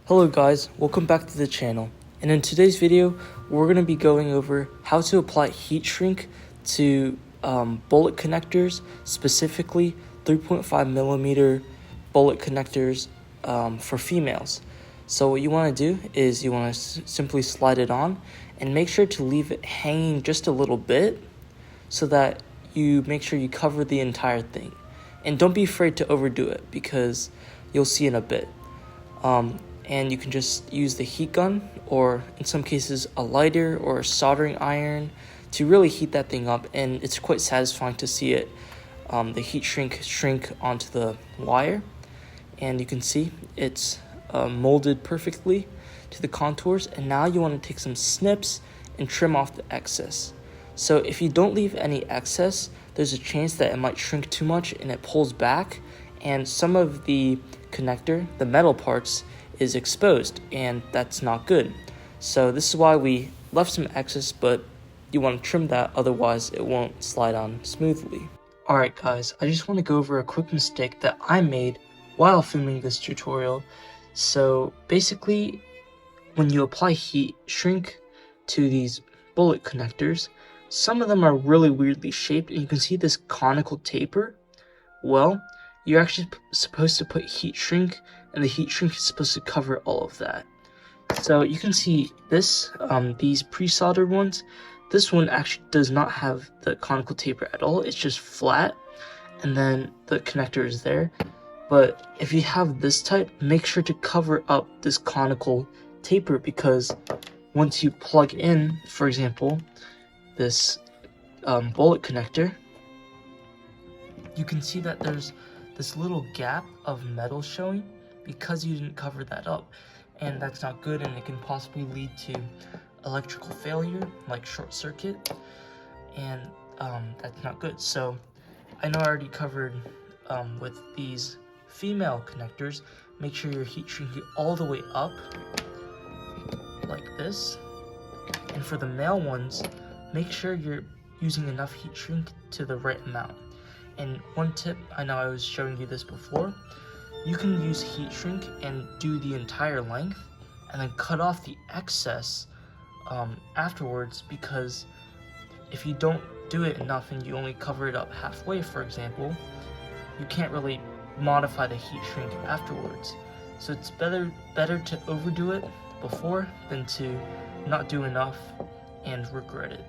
Hello guys, welcome back to the channel, and in today's video we're going to be going over how to apply heat shrink to bullet connectors, specifically 3.5mm bullet connectors for females. So what you want to do is you want to simply slide it on and make sure to leave it hanging just a little bit so that you make sure you cover the entire thing. And don't be afraid to overdo it because you'll see in a bit. And you can just use the heat gun, or in some cases a lighter or a soldering iron, to really heat that thing up, and it's quite satisfying to see it, the heat shrink onto the wire. And you can see it's molded perfectly to the contours, and now you want to take some snips and trim off the excess. So if you don't leave any excess, there's a chance that it might shrink too much and it pulls back, and some of the connector, the metal parts, is exposed, and that's not good. So this is why we left some excess, but you want to trim that, otherwise it won't slide on smoothly. Alright guys, I just want to go over a quick mistake that I made while filming this tutorial. So basically, when you apply heat shrink to these bullet connectors, some of them are really weirdly shaped, and you can see this conical taper. Well, you're actually supposed to put heat shrink, and the heat shrink is supposed to cover all of that. So you can see this, these pre-soldered ones, this one actually does not have the conical taper at all. It's just flat, and then the connector is there. But if you have this type, make sure to cover up this conical taper, because once you plug in, for example, this bullet connector, you can see that there's this little gap of metal showing because you didn't cover that up, and that's not good, and it can possibly lead to electrical failure like short circuit, and that's not good. So I know I already covered with these female connectors. Make sure you're heat shrinking all the way up like this, and for the male ones, make sure you're using enough heat shrink to the right amount. And one tip, I know I was showing you this before, you can use heat shrink and do the entire length and then cut off the excess afterwards, because if you don't do it enough and you only cover it up halfway, for example, you can't really modify the heat shrink afterwards. So it's better to overdo it before than to not do enough and regret it.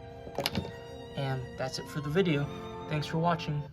And that's it for the video. Thanks for watching.